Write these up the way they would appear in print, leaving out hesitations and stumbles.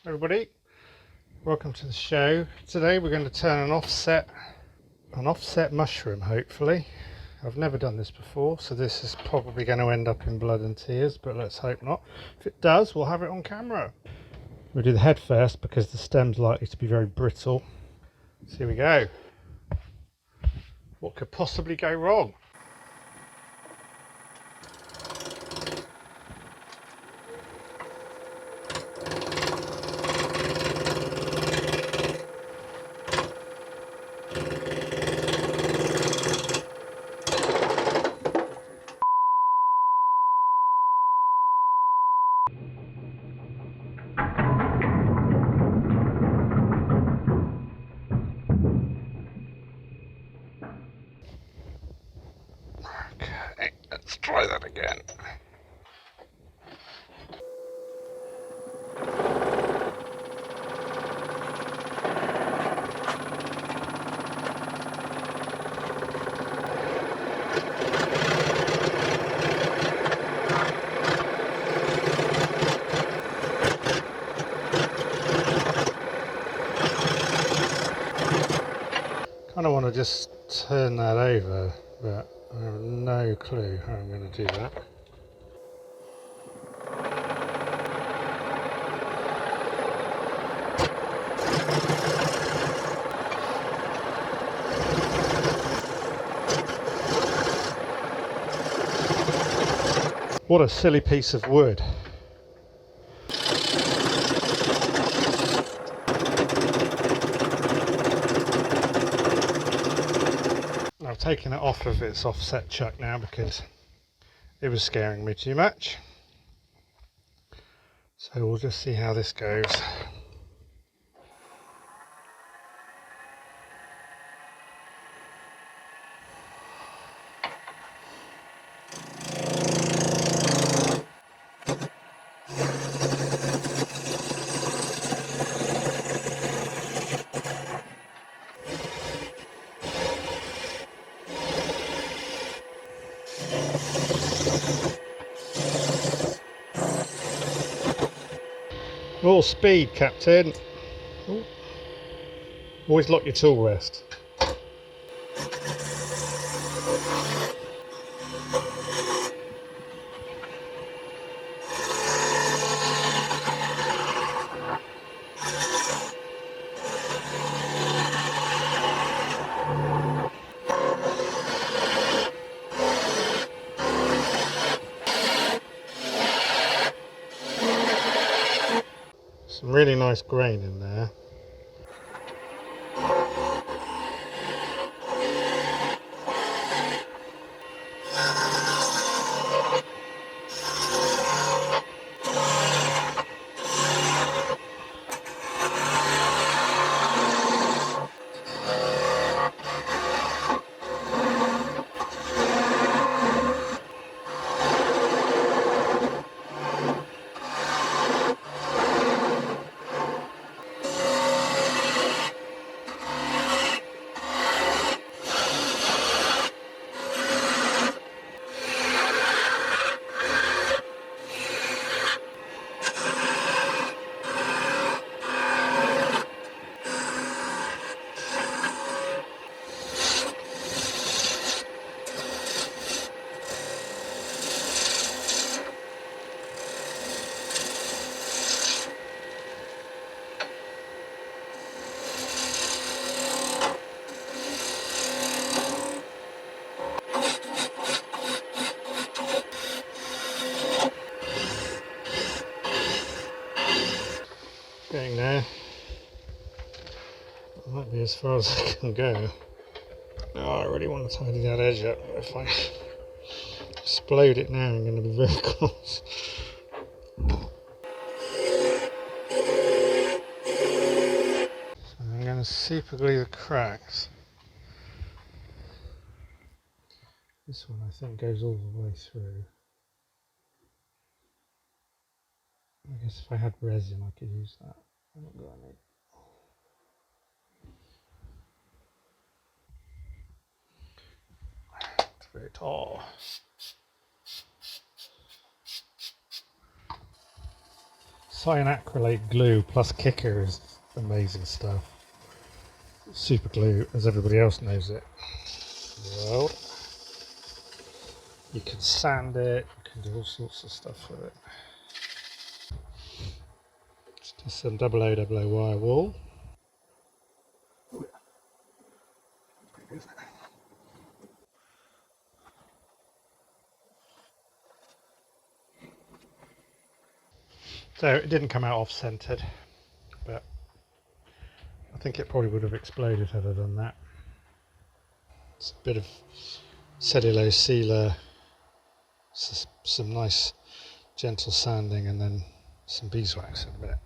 Everybody, welcome to the show. Today we're going to turn an offset mushroom, hopefully. I've never done this before, so this is probably going to end up in blood and tears, but let's hope not. If it does, we'll have it on camera. We'll do the head first because the stem's likely to be very brittle. So here we go. What could possibly go wrong? Okay, let's try that again. I kind of want to just turn that over, but I have no clue how I'm going to do that. What a silly piece of wood. I've taken it off of its offset chuck now because it was scaring me too much. So we'll just see how this goes. More speed, Captain. Ooh. Always lock your tool rest. Some really nice grain in there. Getting there. That might be as far as I can go. Oh, I really want to tidy that edge up. If I explode it now, I'm going to be very close. So I'm going to super glue the cracks. This one I think goes all the way through. I guess if I had resin I could use that. I'm not got any. It's very tall. cyanacrylate glue plus kicker is amazing stuff. Super glue, as everybody else knows it. Well, you can sand it, you can do all sorts of stuff with it. Just some 0000 wire wool. So it didn't come out off-centered, but I think it probably would have exploded had I done that. It's a bit of cellulose sealer, some nice gentle sanding, and then some beeswax in a minute.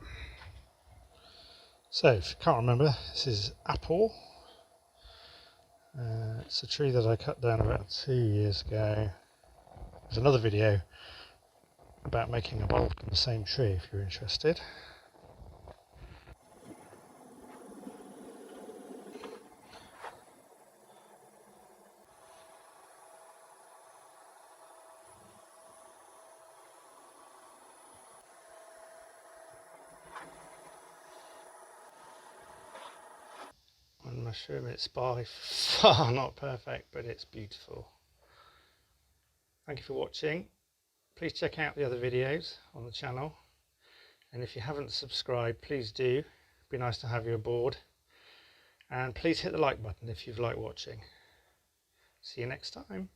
So if you can't remember, this is apple. It's a tree that I cut down about 2 years ago. There's another video about making a bolt from the same tree if you're interested. One mushroom, it's by far not perfect, but it's beautiful. Thank you for watching. Please check out the other videos on the channel, and if you haven't subscribed, please do. It'd be nice to have you aboard, and please hit the like button if you've liked watching. See you next time.